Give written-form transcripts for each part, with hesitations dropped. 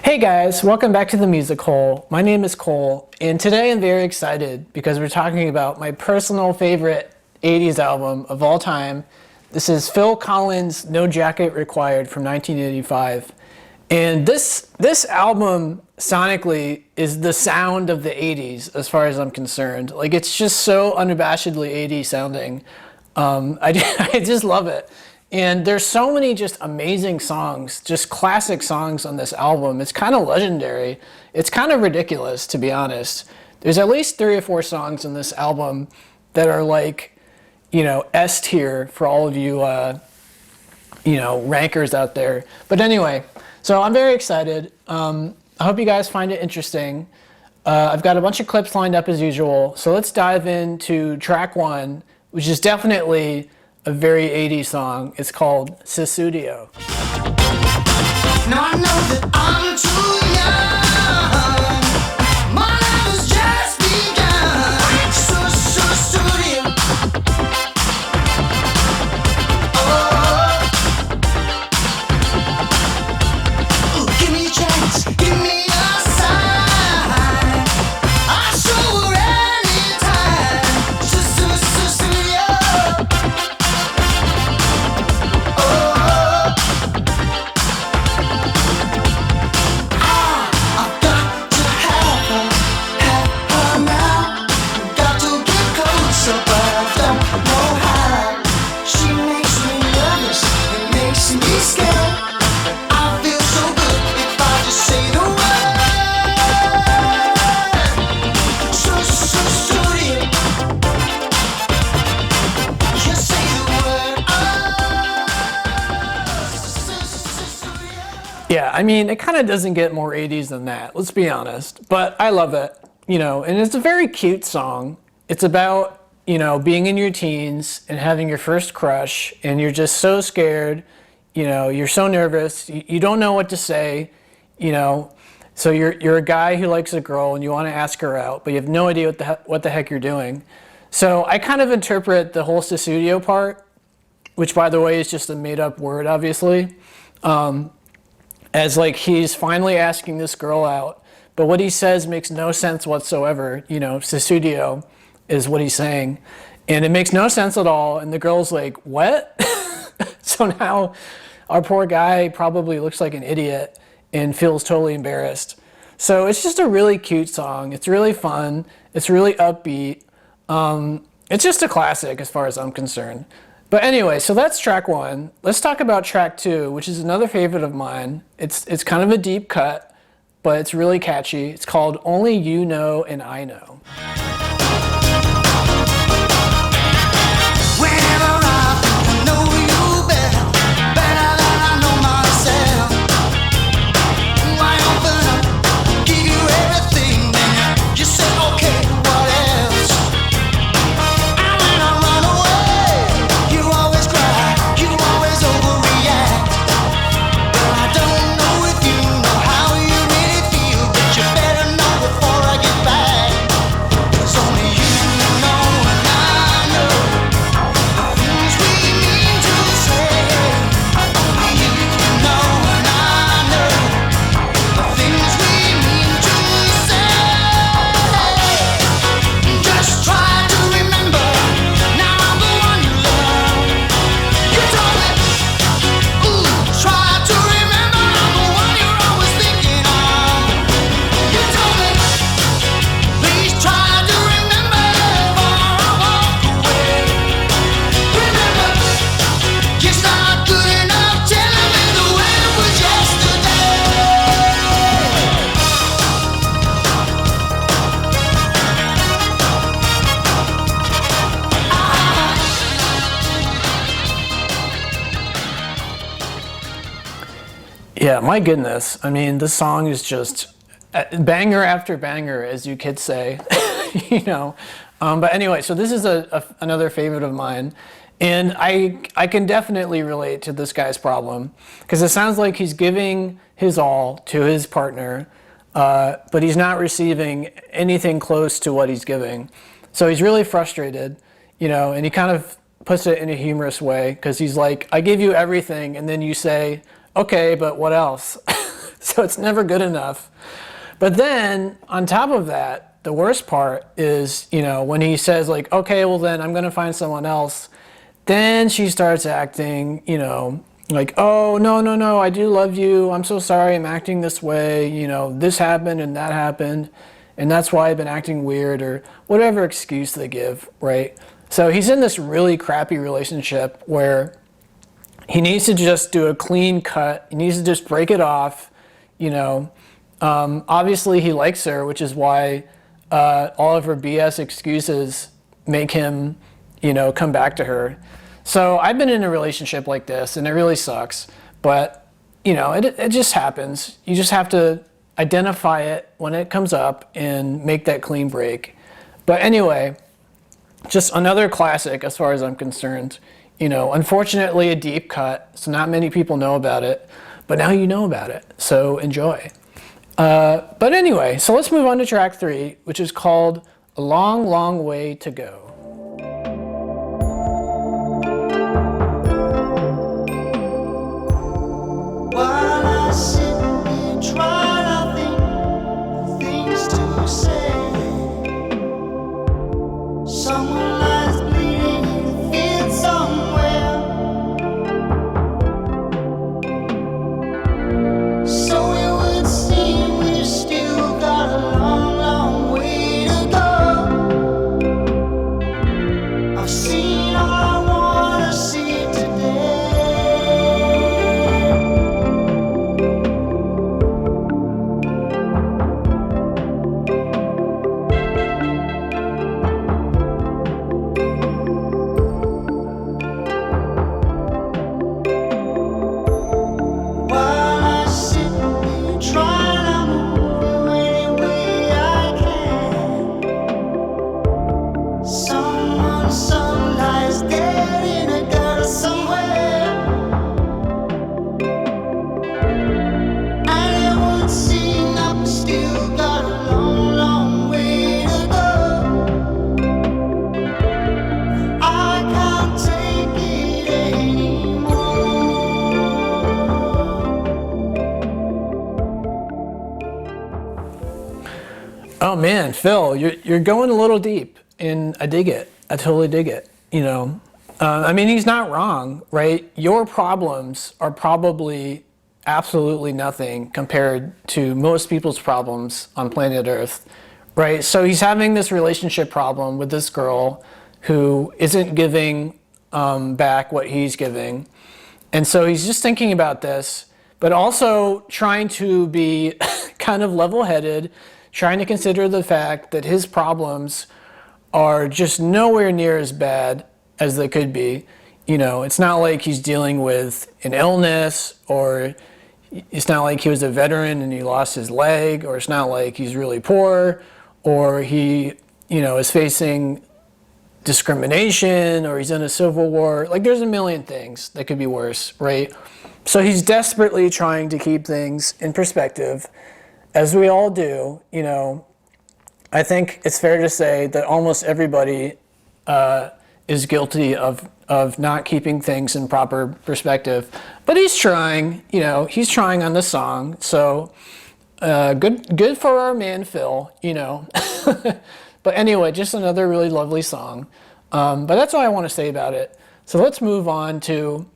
Hey guys, welcome back to the Music Hole. My name is Cole, and today I'm very excited because we're talking about my personal favorite 80s album of all time. This is Phil Collins' No Jacket Required from 1985. And this album, sonically, is the sound of the 80s as far as I'm concerned. Like, it's just so unabashedly 80s sounding. I just love it. And there's so many just amazing songs, just classic songs on this album. It's kind of legendary. It's kind of ridiculous, to be honest. There's at least 3 or 4 songs in this album that are like, S tier for all of you, rankers out there. But anyway, so I'm very excited. I hope you guys find it interesting. I've got a bunch of clips lined up as usual. So let's dive into track 1, which is definitely a very 80s song. It's called Sussudio. Now I know that I'm too young. My life has just begun. Sussudio. Oh, give me a chance, give me a sign. I'll show her anytime. Sussudio. Yeah, I mean, it kind of doesn't get more 80s than that, let's be honest. But I love it, and it's a very cute song. It's about, being in your teens and having your first crush, and you're just so scared, you're so nervous, you don't know what to say, so you're a guy who likes a girl and you want to ask her out, but you have no idea what the heck you're doing. So I kind of interpret the whole Sussudio part, which by the way is just a made-up word, obviously, as like he's finally asking this girl out, but what he says makes no sense whatsoever. Sussudio is what he's saying, and it makes no sense at all, and the girl's like, what? So now our poor guy probably looks like an idiot and feels totally embarrassed. So it's just a really cute song. It's really fun. It's really upbeat. It's just a classic as far as I'm concerned. But anyway, so that's track 1. Let's talk about track 2, which is another favorite of mine. It's kind of a deep cut, but it's really catchy. It's called Only You Know and I Know. Whenever I know you better, better than I know myself. I open up, give you everything, then you say, okay, what else? And when I run away, you always cry, you always overreact. But I don't know if you know how you really feel, but you better know before I get back. 'Cause only you know and I know the things we mean to say. Only you know and I know the things we mean to say. Just try to remember, now I'm the one you love. You told me, ooh, try to remember, I'm the one you're always thinking of. You told me, please try to remember before I walk away. Remember, just not good enough, telling me the way it was yesterday. Yeah, my goodness. I mean, this song is just banger after banger, as you kids say, But anyway, so this is another favorite of mine. And I can definitely relate to this guy's problem, because it sounds like he's giving his all to his partner, but he's not receiving anything close to what he's giving. So he's really frustrated, and he kind of puts it in a humorous way, because he's like, I give you everything, and then you say, okay, but what else? So it's never good enough. But then on top of that, the worst part is, when he says like, okay, well then I'm going to find someone else. Then she starts acting, like, oh, no, I do love you. I'm so sorry I'm acting this way. This happened and that happened. And that's why I've been acting weird, or whatever excuse they give, right? So he's in this really crappy relationship where he needs to just do a clean cut. He needs to just break it off, Obviously he likes her, which is why all of her BS excuses make him, come back to her. So I've been in a relationship like this, and it really sucks. But, it just happens. You just have to identify it when it comes up and make that clean break. But anyway, just another classic as far as I'm concerned. Unfortunately a deep cut, so not many people know about it. But now you know about it, so enjoy. But anyway, so let's move on to track 3, which is called A Long, Long Way to Go. While I sit and try to think of things to say, someone lies bleeding in the field somewhere. So it would seem we've still got a long, long way to go. I've seen all I wanna see today. While I sit and try to move any way I can, someone's son lies dead in a gutter somewhere. And it would seem that we still got a long, long way to go. I can't take it anymore. Oh man, Phil, you're going a little deep, and I dig it. I totally dig it. He's not wrong, right? Your problems are probably absolutely nothing compared to most people's problems on planet Earth, right? So he's having this relationship problem with this girl who isn't giving back what he's giving. And so he's just thinking about this, but also trying to be kind of level-headed, trying to consider the fact that his problems are just nowhere near as bad as they could be. It's not like he's dealing with an illness, or it's not like he was a veteran and he lost his leg, or it's not like he's really poor, or he, is facing discrimination, or he's in a civil war. Like, there's a million things that could be worse, right? So he's desperately trying to keep things in perspective, as we all do. I think it's fair to say that almost everybody is guilty of not keeping things in proper perspective. But he's trying, he's trying on the song. So good for our man Phil, But anyway, just another really lovely song. But that's all I want to say about it. So let's move on to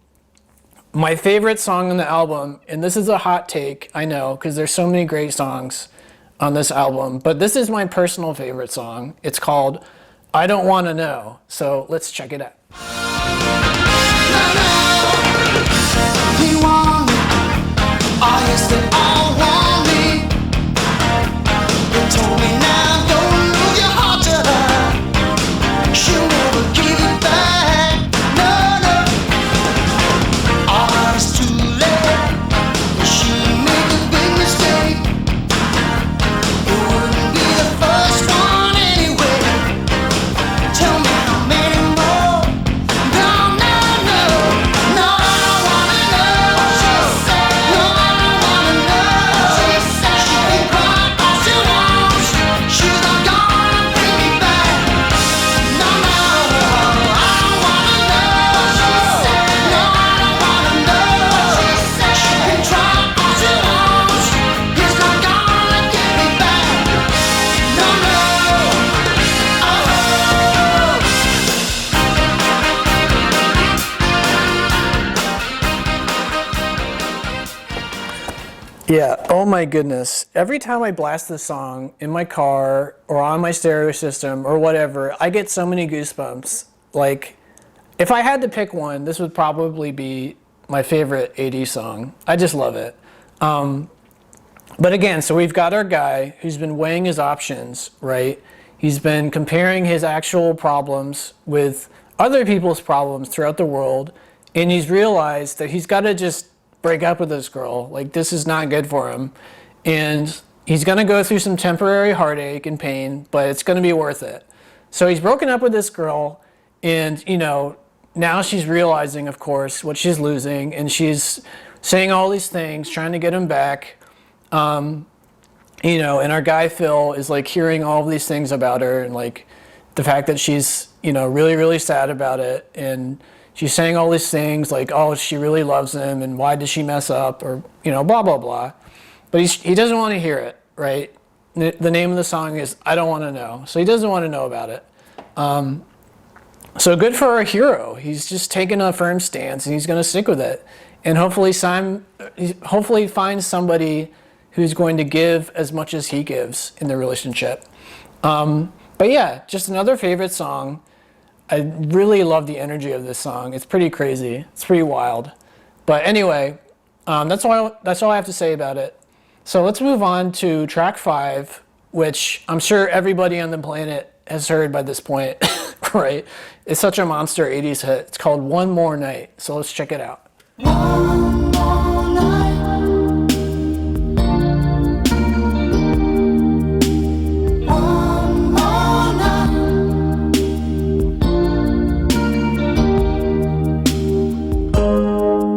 my favorite song on the album. And this is a hot take, I know, because there's so many great songs on this album. But this is my personal favorite song. It's called I Don't Want to Know. So let's check it out. He want me. Oh, yes, they all want me. They told me now, don't lose your heart to her. She'll never give it back. No, no. Oh, it's too late. She made a big mistake. It wouldn't be the first one anyway. Tell me how many more. No, no, no. No, I don't wanna know. No, I don't wanna know. Yeah, oh my goodness. Every time I blast this song in my car or on my stereo system or whatever, I get so many goosebumps. Like, if I had to pick one, this would probably be my favorite 80s song. I just love it. But again, so we've got our guy who's been weighing his options, right? He's been comparing his actual problems with other people's problems throughout the world, and he's realized that he's got to just break up with this girl. Like, this is not good for him. And he's going to go through some temporary heartache and pain, but it's going to be worth it. So he's broken up with this girl, and, now she's realizing, of course, what she's losing, and she's saying all these things, trying to get him back. And our guy Phil is like hearing all of these things about her, and like the fact that she's, really, really sad about it. And she's saying all these things like, oh, she really loves him, and why did she mess up, or, blah, blah, blah. But he doesn't want to hear it, right? The name of the song is I Don't Want to Know. So he doesn't want to know about it. So good for our hero. He's just taken a firm stance, and he's going to stick with it. And hopefully find somebody who's going to give as much as he gives in the relationship. But yeah, just another favorite song. I really love the energy of this song. It's pretty crazy. It's pretty wild. But anyway, that's all I have to say about it. So let's move on to track 5, which I'm sure everybody on the planet has heard by this point, right? It's such a monster 80s hit. It's called One More Night. So let's check it out. One more night. One more night.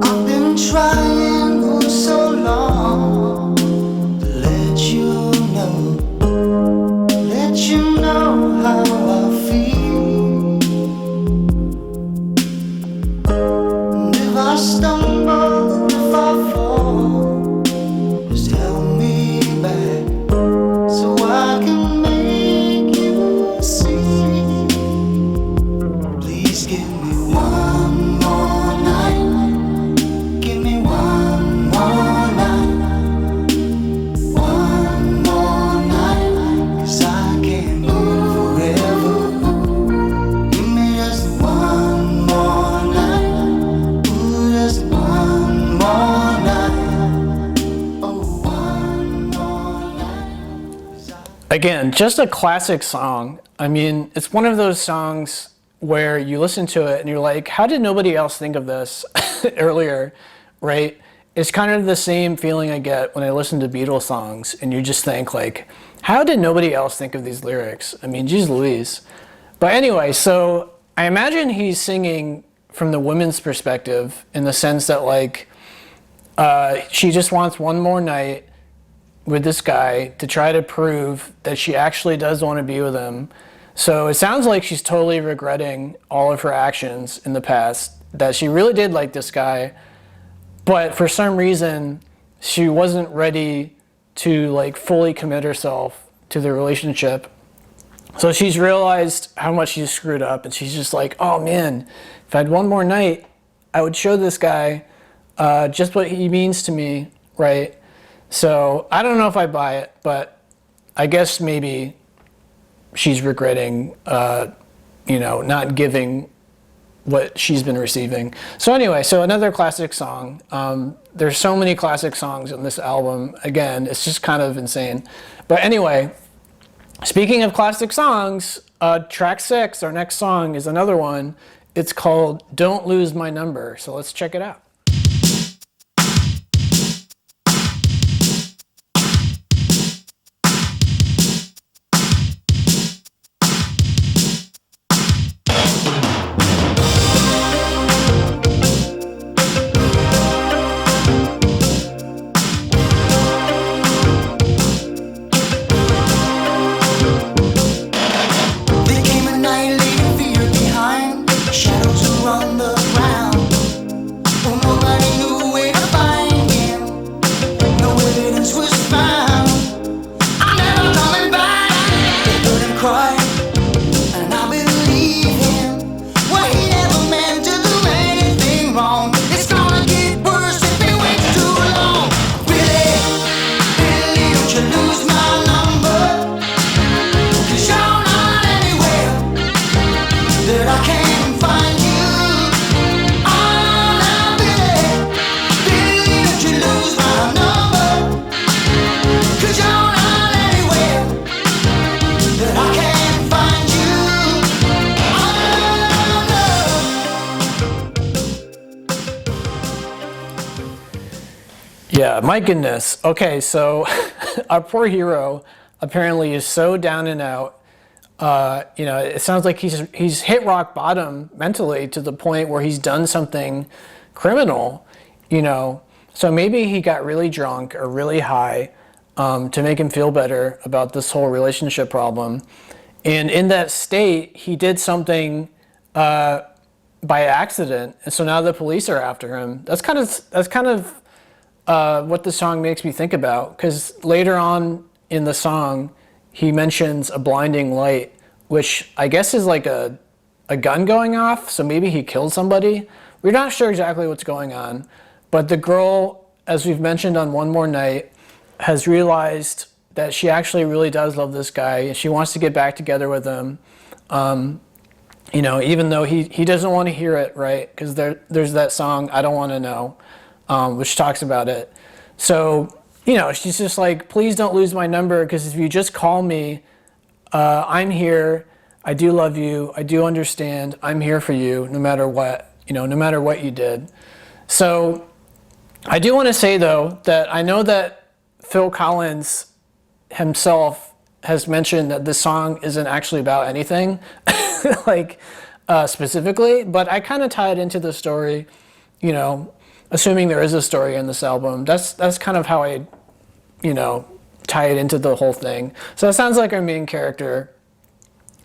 I've been trying for so long to let you know how I feel. And if I stumble, if I fall, just help me back so I can make you see. Please give me one more night. Give me one more night. One more night. 'Cause I can't live forever. Give me just one more night. Ooh, just one more night. Oh, one more night. Again, just a classic song. I mean, it's one of those songs where you listen to it and you're like, how did nobody else think of this earlier, right? It's kind of the same feeling I get when I listen to Beatles songs, and you just think like, how did nobody else think of these lyrics? I mean, geez Louise. But anyway, so I imagine he's singing from the women's perspective in the sense that like, she just wants one more night with this guy to try to prove that she actually does want to be with him. So it sounds like she's totally regretting all of her actions in the past, that she really did like this guy, but for some reason she wasn't ready to like fully commit herself to the relationship. So she's realized how much she's screwed up, and she's just like, oh man, if I had one more night, I would show this guy just what he means to me, right? So I don't know if I buy it, but I guess maybe she's regretting, not giving what she's been receiving. So anyway, so another classic song. There's so many classic songs on this album. Again, it's just kind of insane. But anyway, speaking of classic songs, track 6, our next song, is another one. It's called Don't Lose My Number. So let's check it out. There came a night leaving fear behind, shadows were on the ground. Oh, Yeah, my goodness. Okay, so our poor hero apparently is so down and out. It sounds like he's hit rock bottom mentally to the point where he's done something criminal. So maybe he got really drunk or really high to make him feel better about this whole relationship problem. And in that state, he did something by accident, and so now the police are after him. That's kind of what the song makes me think about, because later on in the song, he mentions a blinding light, which I guess is like a gun going off, so maybe he killed somebody. We're not sure exactly what's going on, but the girl, as we've mentioned on One More Night, has realized that she actually really does love this guy, and she wants to get back together with him. Even though he doesn't want to hear it, right? Because there's that song, I Don't Want to Know, which talks about it. So, she's just like, please don't lose my number, because if you just call me, I'm here, I do love you, I do understand, I'm here for you, no matter what, no matter what you did. So, I do want to say, though, that I know that Phil Collins himself has mentioned that this song isn't actually about anything, specifically, but I kind of tie it into the story, assuming there is a story in this album. That's kind of how I, tie it into the whole thing. So it sounds like our main character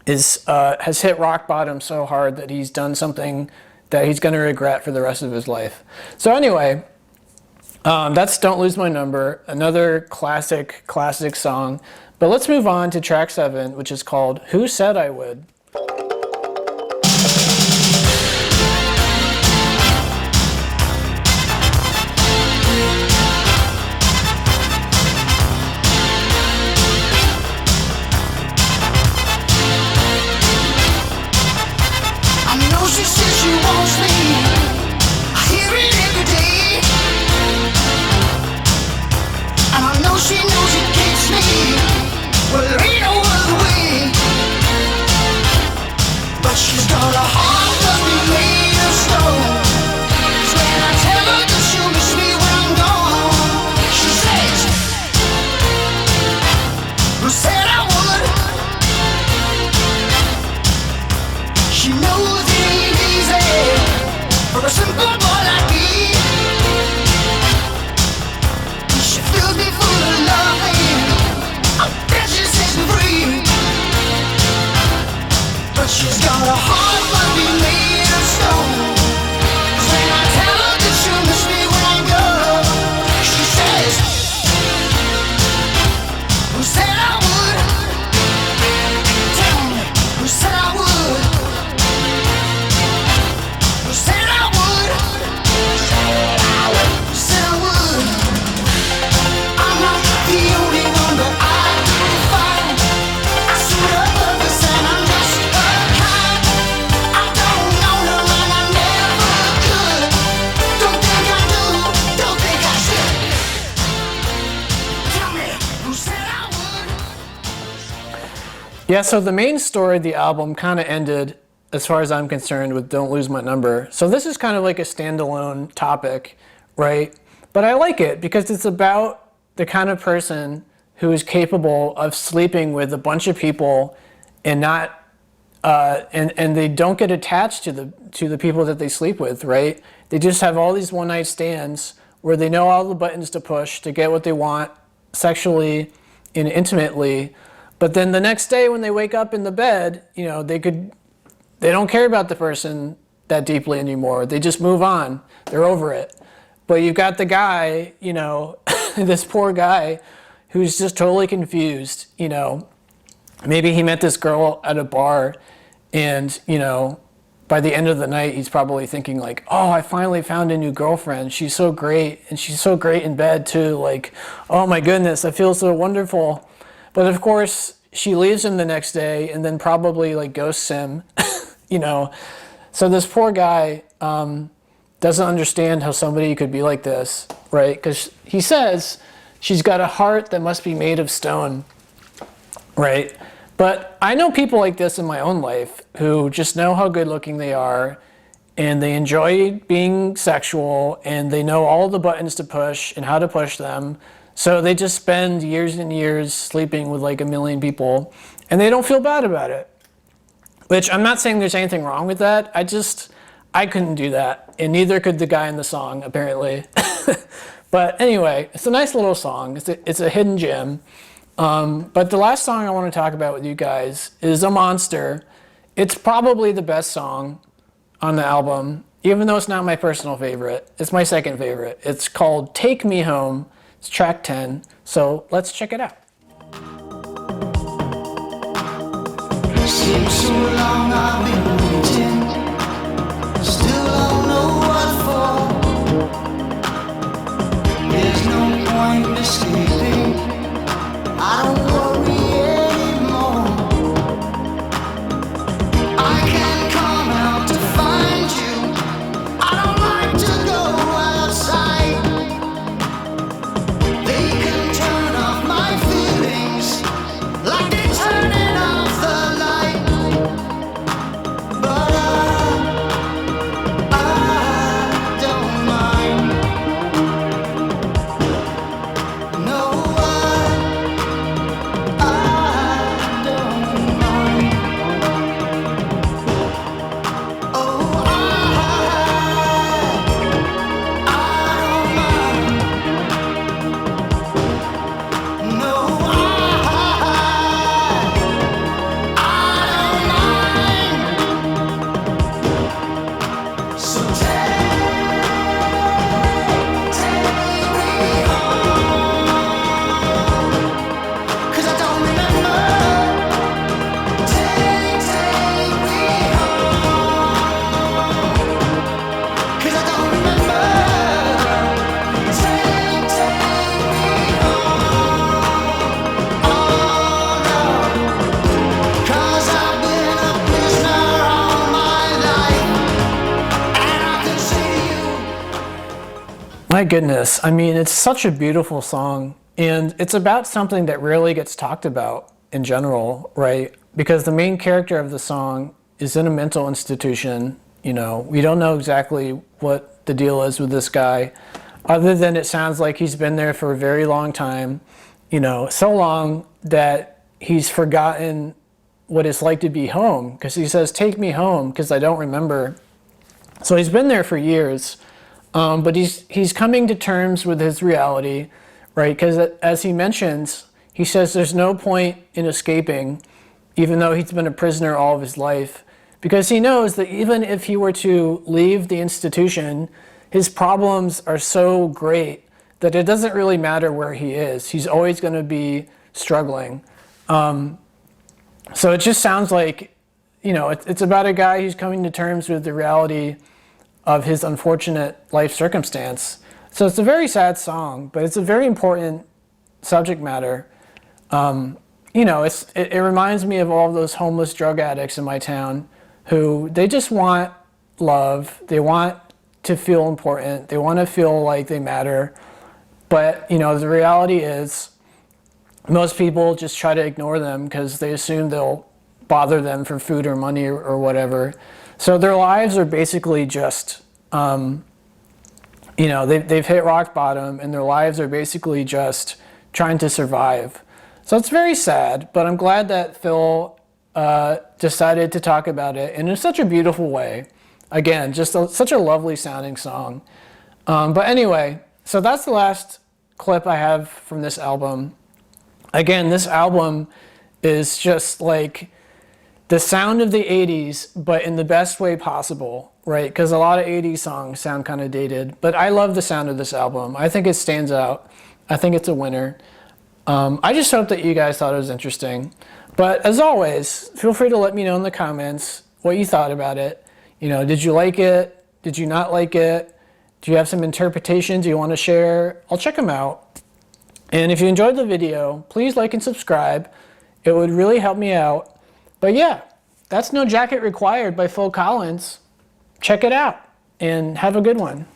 has hit rock bottom so hard that he's done something that he's going to regret for the rest of his life. So anyway, that's Don't Lose My Number, another classic song. But let's move on to track 7, which is called Who Said I Would? I know she says she wants me. I hear it every day. And I know she knows it gets me. Well, there ain't no other way. But she's got a heart must be made of stone. 'Cause when I tell her that she'll miss me when I'm gone, she says, who said I would? She knows it ain't easy for a simple boy like me. She fills me full of loving. I bet she sets me free. But she's got a heart must be made of stone. 'Cause when I tell her that she'll miss me when I go, she says, who said I would? Tell me, who said I would? Who said I would? Who said I would? I'm not the only one, but I can find. I suit up of the sun, I'm just a kind. I don't know no man, I never could. Don't think I do, don't think I should. Tell me, who said I would? Yeah, so the main story of the album kind of ended, as far as I'm concerned, with Don't Lose My Number. So this is kind of like a standalone topic, right? But I like it because it's about the kind of person who is capable of sleeping with a bunch of people and not and they don't get attached to the people that they sleep with, right? They just have all these one night stands where they know all the buttons to push to get what they want sexually and intimately. But then the next day when they wake up in the bed, they don't care about the person that deeply anymore. They just move on. They're over it. But you've got the guy, this poor guy who's just totally confused, Maybe he met this girl at a bar and, by the end of the night, he's probably thinking like, oh, I finally found a new girlfriend. She's so great. And she's so great in bed too. Like, oh my goodness, I feel so wonderful. But of course, she leaves him the next day and then probably like ghosts him, So this poor guy doesn't understand how somebody could be like this, right? Because he says she's got a heart that must be made of stone, right? But I know people like this in my own life who just know how good looking they are and they enjoy being sexual, and they know all the buttons to push and how to push them. So they just spend years and years sleeping with like a million people, and they don't feel bad about it. Which, I'm not saying there's anything wrong with that. I couldn't do that, and neither could the guy in the song, apparently. But anyway, it's a nice little song. It's a hidden gem. But the last song I want to talk about with you guys is A Monster. It's probably the best song on the album, even though it's not my personal favorite. It's my second favorite. It's called Take Me Home. It's track 10. So let's check it out. Seems so long I've been waiting, still don't know what for. There's no point escaping, I don't worry anymore. I can come out to find you, I don't like to go outside. They can turn off my feelings like they turn it off the light. But I don't mind. No, I don't mind. Oh, I don't mind. No, I don't mind. So take me home, 'cause I don't remember. Take me home, 'cause I don't remember. Take me home, oh no, 'cause I've been a prisoner all my life, and I can say to you. My goodness, I mean, it's such a beautiful song, and it's about something that rarely gets talked about in general, right? Because the main character of the song is in a mental institution. You know, we don't know exactly what the deal is with this guy, other than it sounds like he's been there for a very long time, you know, so long that he's forgotten what it's like to be home, because he says, take me home, because I don't remember. So he's been there for years, but he's coming to terms with his reality, right? Because as he mentions, he says there's no point in escaping, even though he's been a prisoner all of his life, because he knows that even if he were to leave the institution, his problems are so great that it doesn't really matter where he is. He's always going to be struggling. So it just sounds like, you know, it's about a guy who's coming to terms with the reality of his unfortunate life circumstance. So it's a very sad song, but it's a very important subject matter. You know, it reminds me of all those homeless drug addicts in my town who they just want love. They want to feel important. They want to feel like they matter. But, you know, the reality is most people just try to ignore them because they assume they'll bother them for food or money or whatever. So their lives are basically just, you know, they've hit rock bottom, and their lives are basically just trying to survive. So it's very sad, but I'm glad that Phil decided to talk about it, and in such a beautiful way. Again, just such a lovely sounding song. But anyway, so that's the last clip I have from this album. Again, this album is just like the sound of the 80s, but in the best way possible, right? Because a lot of 80s songs sound kind of dated, but I love the sound of this album. I think it stands out. I think it's a winner. I just hope that you guys thought it was interesting. But as always, feel free to let me know in the comments what you thought about it. You know, did you like it? Did you not like it? Do you have some interpretations you want to share? I'll check them out. And if you enjoyed the video, please like and subscribe. It would really help me out. But yeah, that's No Jacket Required by Phil Collins. Check it out and have a good one.